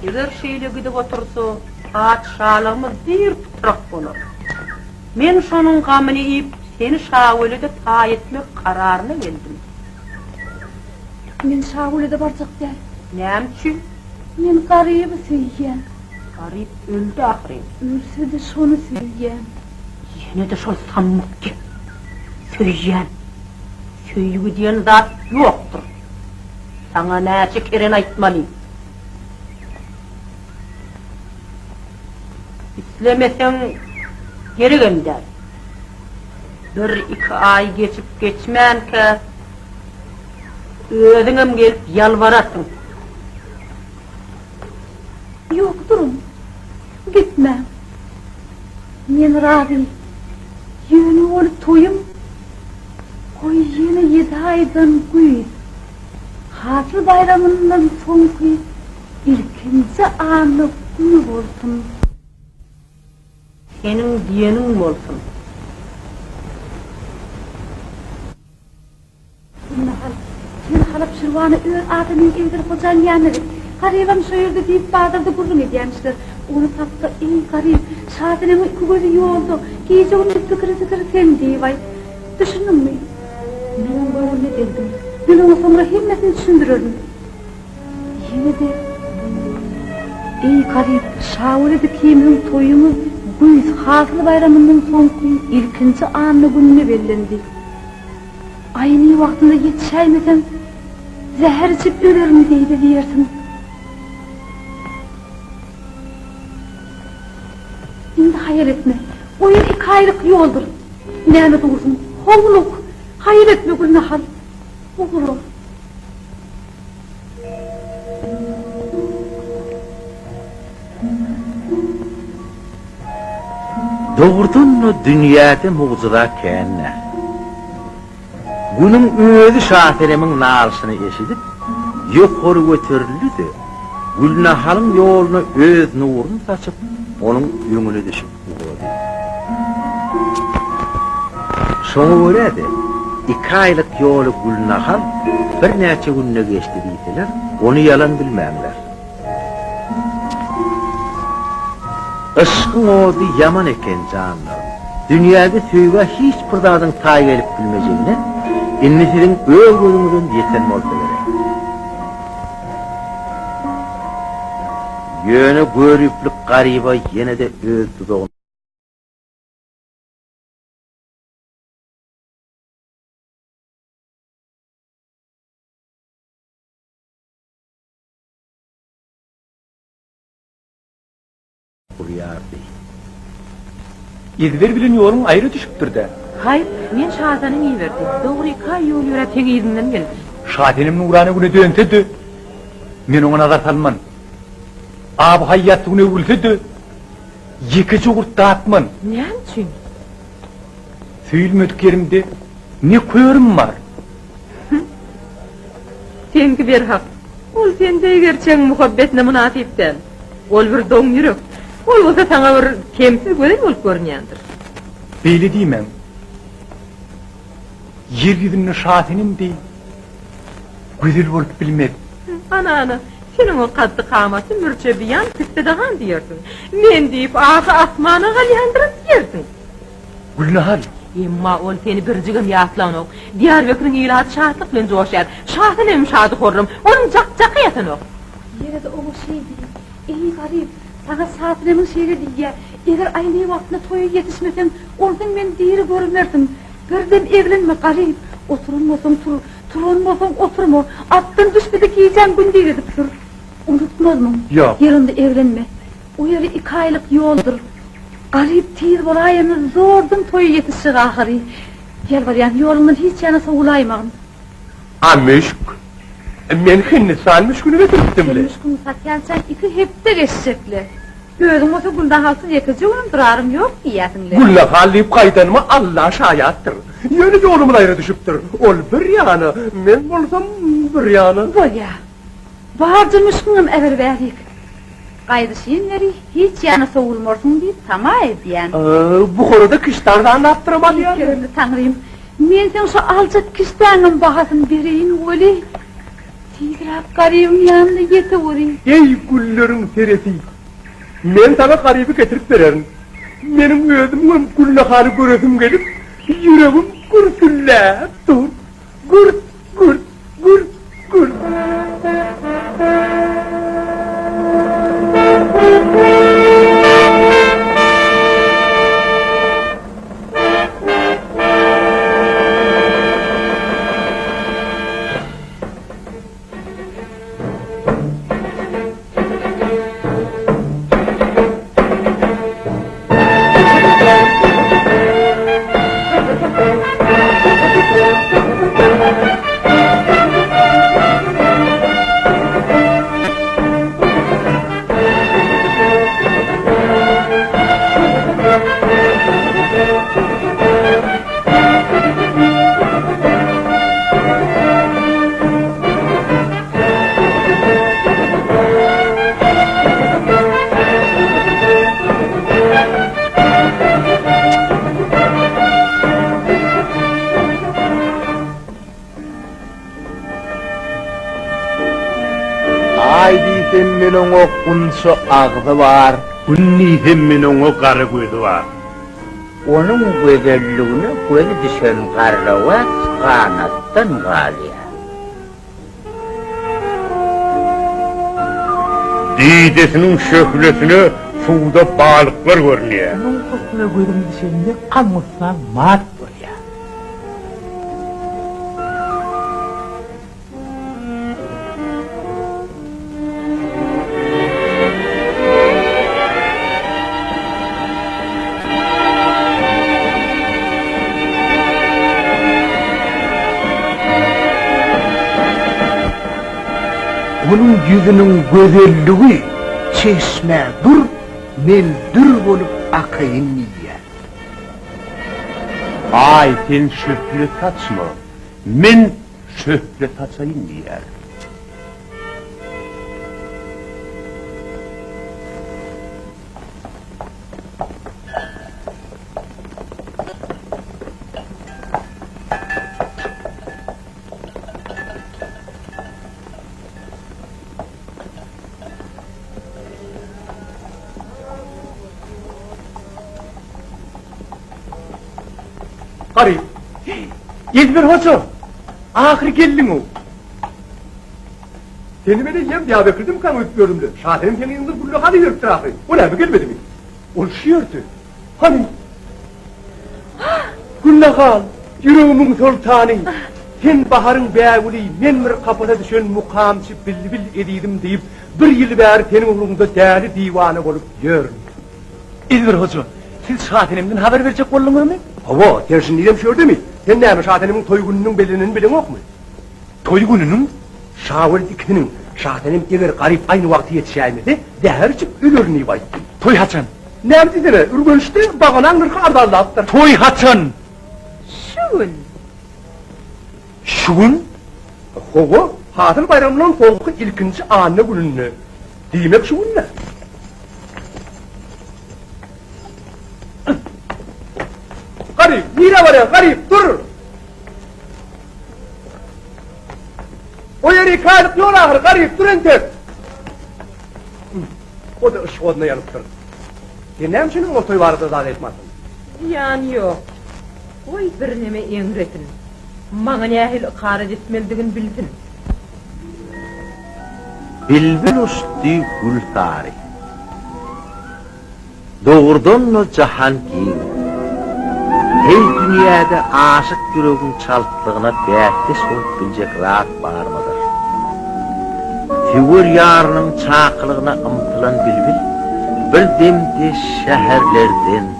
Eğer şeyle gidip otursa, padişahlığımız bir pıtrak olur. Men şonun gamını yiyip, seni Şavule'de ta etmek kararına geldim. Men Şavule'de barcak der. Nämçi? Men garibı söyleyen. Garip öldü ahire. Ölse de şonu söyleyen. Yine de şol sammık ki. Söyleyen. Söylüğü diyen zat yoktur. Sana näçe keren aytmalıyım. İslemesen geri gönder. Bir iki ay geçip geçmen ki özüngem gelip yalvarasın. Yok durun. Gitme. Men razı. Yönü olup toyum. Koy yine 7 aydan kuy. Hasıl bayramından son kuy. İlkinci anı günü olsun. Senin diyenin olsun. Sen halap şırvanı ör adamın evdir kocan yanır. Garibim şu yerde deyip bağdırdı burnum ediyormuşlar. Onu taptı ey garip. Şahinemin iki gözü yoldu. Giyece onu sıkırı sen diye vay. Düşündün mü? Ben böyle ne dedim? Ben ona sonra himmetini düşündürürdüm. Yine de ey garip. Şavule'de kimin toyunu bu hasılı bayramının son gün ilkinci anlı gününe bellendi. Aynı vaktinde yetişeymesem zehir içip ölürüm deydi diyersin. Şimdi hayal etme. O yer 2 aylık yoldur. Nehmet olsun. Hovluk. Hayal etme Gülnahar. Oğlum. Doğurdun mu dünyada muğzıda kenne? Günün özü şahiremin narısını eşidip, yukarı götürüldü. Gülnahar'ın yolunu öz nurunu saçıp, onun yönüne düşüp uğradı. Şonu öyle de, 2 aylık yolu Gülnahar bir neçe gününe geçti deydiler, onu yalan bilmemler. Işkın oğdu yaman eken canlarım. Dünyada söýge hiç bir zadyň taý gelip bilmejegine, inni siziň öz gözüňizden ýeten bolsa gerek. Ýöne görüplik garyba ýene-de öz tuzagyny kurýardy. İzler bilen ýolum aýry düşüpdir de. Hayır, men şahadanyň iýberdim. Dogry ka ýol ýöre teň ýerinden geldim. Şadenim nurany güne döntedi. Men oňa nazar salman. Abi haýat güne ulsedi. Ýeki jogurt datman. Näme üçin? Süýülmediklerimde ne köýerim bar? Senki bir hak. Ol sende gerçek muhabbetine münasipden. Ol bir doň ýürek. Ol bolsa sana bir kemsiz gözel bolup görünýändir. Beýle diýmem. Yer ýüzünde şadenimdi. Güzel bolup bilmek. Ana, senin o kaddy kamaty mürçe biýan püstedähan diýersiň. Men diýip agy asmana galýandyryp diýersiň. Gülnahar. Emma ol seni bir jigim ýatlanyk. Diýarbekiriň ýylaty şahtlyk bilen joşýar. Şahdynym şady horrym. Onuň jak-jaky ýatanyk. Yerede o şey değil. Ey garip, sana saatlemin şeýle diýýär. Eger aýny wagtynda toýa ýetişmesem, ondan men diýeri görmerdim. Birden evlenme garip. Oturulmasaň tur, turulmasaň oturma. Atdan düşmedi giýjän gün diýip dur. Unutmazmyň? Ýok. Yerinde evlenme. O ýeri 2 aýlyk ýoldur. Garip tiýir bolaýymy zordan toýa ýetişik ahyry. Gel barýan ýolundan hiç ýanasa ulaýmagyn. Ameşk. Men hinni salmış güne getirdim bile. Müşkün satyansan 2 hepde geçecekler. Gözüm olsa gunda halsız yakıcı onun durarım yok diyesinler. Gülnahar diýip gaýdanma Allah şaýatdyr. Ýöne ýolumyň aýry düşüpdir. Ol bir ýany, men bolsam bir ýany. Bolya. Bardy müşkünüm ever berik. Gaýdyşynları hiç ýana sowulmarsın diýip tama edýän. Bu horada kışlardan atdyramaly ýa. Kerimli taňrym, men sen şu aljak kişdäňim bahasyny bereyim öli. Tiýdirap garybym ýanynda ýeteweri. Ey gülleriň tereti. Men sana garibi getirip bererim. Menim özüm Gülnahar'ı göresim gelip, yüreğim gürküllep dur. Gurt, gurt, gurt, gurt. Meniň okunçy agdy bar, Günni meniň o gary gözi bar. Onuň gözelligine gözi düşen garrawat kanatdan galýar. Diýdesiniň şöhlesine suwda balyklar görnýär. Onuň husna gözüm düşende kamursan mat bolýar. Onun yüzünün gözelligi çeşme dur, meldur bolup akayın niye. Ay sen şöhret taçma, men şöhret taçayım diyer. Garip. İzmir Hoca. Ahir geldin o. Seni ben diyeceğim diye bekledim kan öpüyorum de. Şahirim senin yanında kullu hadi yürüttür ahir. O ne mi gelmedi mi? O şiirdi. Hani? Güllahal, yüreğimin sultanı. Sen baharın beğuli, men bir kapıda düşen mukamçı bil ediydim deyip bir yıl beri senin uğrunda değerli divane olup yürüm. İzmir Hoca, siz şahirimden haber verecek oldunuz mu? Hava, tersin diyem şöyle mi? Sen ne mi şahitenimin toy gününün belinin bilin yok mu? Toy gününün? Şavur dikinin, şahitenim gelir garip aynı vakti yetişeymedi, değercik ölürünü vay. Toy haçan. Ne yaptı dene, ürgünçtü, bağınan nırkı ardağılattır. Toy haçan. Şun. Şun? Hava, hatır bayramından soğuk ilkinci anne gününü. Demek şun ne? Garip, nire var ya, garip, dur! O yeri kayıp yol ağır, garip, dur enter! O da ışık oduna yanıp durur. Dinlem şunun o toy vardı da etmezsin. Yani yok. Oy bir neme emretin. Mağa nähil ikaret etmeldigin bilsin. Bilbil usti gül tarih. Doğrudan mı cahan giyin? Hey dünyada aşık yüreğin çaltlığına bähti soğuk bilecek rahat var mıdır? Figur yarının çaqlığına ımtılan bilbil, bir demde şehirlerden,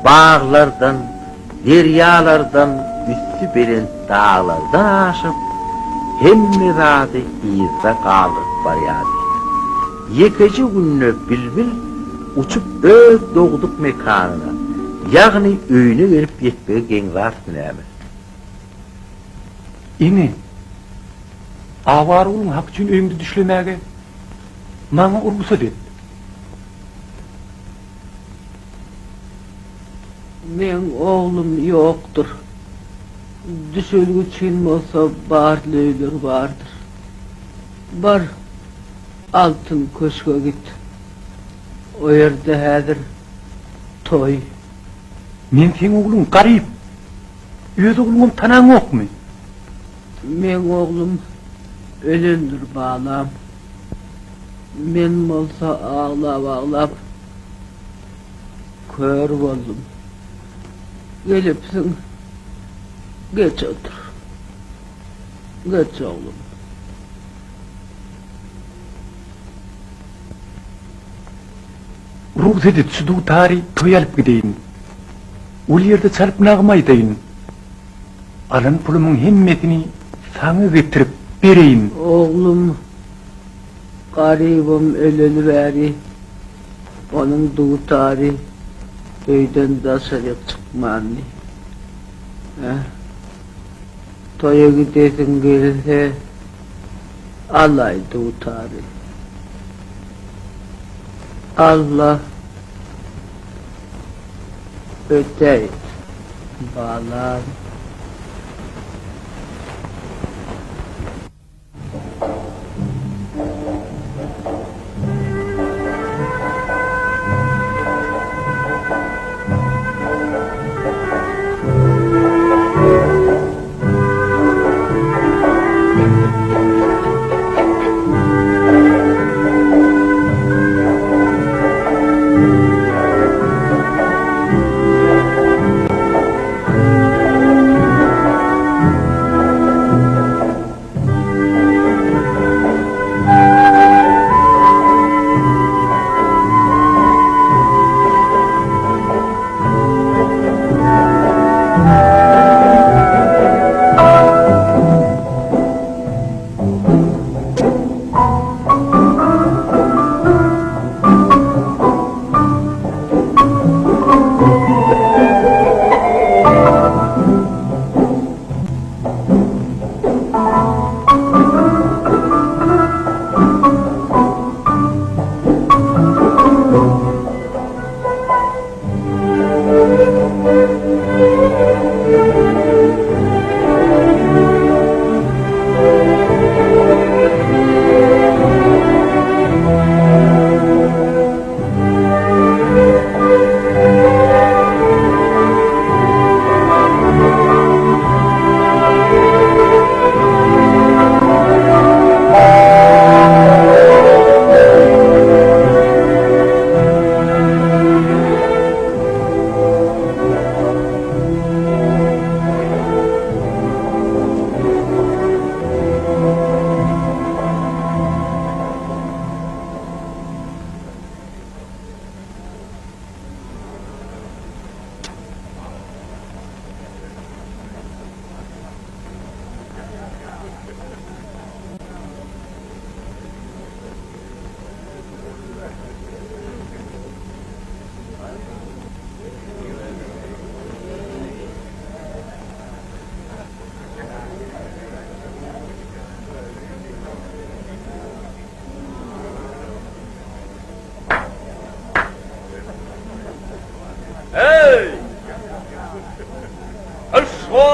bağlardan, deryalardan, üstü belen dağlardan aşıp, hem miradı izde kaldık baryadı. Yekeci günlü bilbil, uçup öz doğduk mekanına, yani öyüne verip yetmeye gengar tünemi. İni. Avar oğlum hak için öyümde düşlemeye. Bana urgusa dedi. Men oğlum yoktur. Düşülgüçin olsa barlöyler vardır. Bar altın köşke git. O yerde hazır toy. Men sen oğlum garip. Öz oğlum tanan yok mu? Men oğlum ölündür bağlam. Men olsa ağlap kör oldum. Gelipsin, geç otur. Geç oğlum. Ruh dedi südü tarih toy alıp gideyim. Ol yerde çalıp nağmaydayin. Alan pulumun himmetini sana getirip vereyim. Oğlum, garibim öleli beri, onun tutarı köyden dışarı çıkmandı. Toya gidesin gelirse, alay tutarı. Allah öteyt bağlar.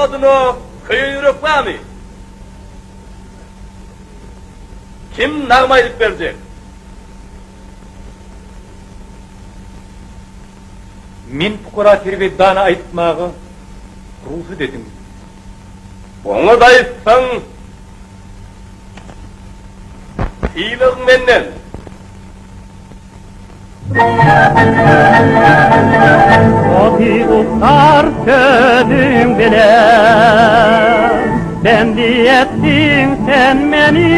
odunu köye yürek var mı? Kim nağma edip verecek? Min pukura terveddana aytmağı ruhu dedim. Onu da etsen iyiliğin menden. O buzlar sözüm bile sen diyettin sen beni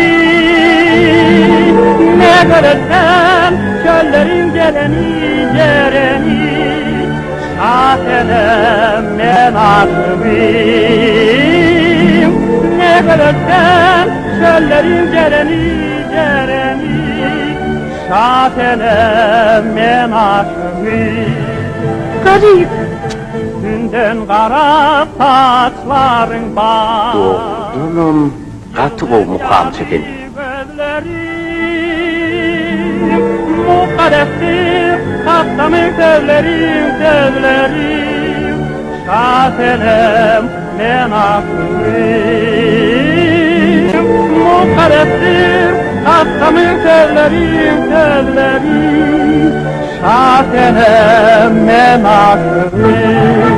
ne görürsen çöllerin geleni cereni şahenem men aşığım ne görürsen çöllerin geleni cereni şahenem men aşığım Garip. Günden kara saçların var. Doktorum, katı ol mukam çekin. Gözlerim, mukadestir, katlamın sözlerim, şahenem men aşığım. Mukadestir, katlamın sözlerim, şahenem men aşığım.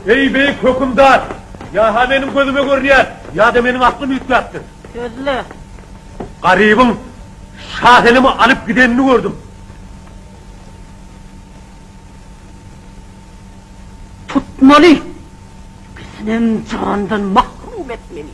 Ey bey hükümdar! Ya ha benim gözüme görünüyor, ya da benim aklım yükseltti. Gözle. Garibim, şahenimi alıp gidenini gördüm. Tutmalı. Bizim candan mahrum etmeli.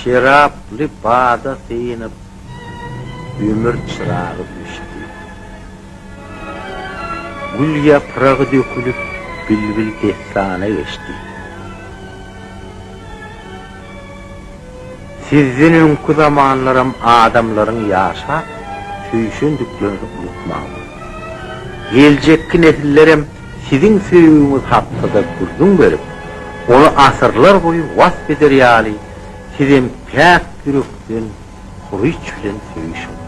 şeraplı bağda seyinip ömür çırağı düştü. Gül yaprağı dökülüp bülbül destana geçti. Sizin önkü zamanlarım adamların yaşa süýşündüklerini unutmağım. Gelecekki nesillerim sizin söýüňiz hakda gurrun berip, onu asırlar boyu vasf eder ýaly, sizin pek yürekden huruç bilen söýüşün.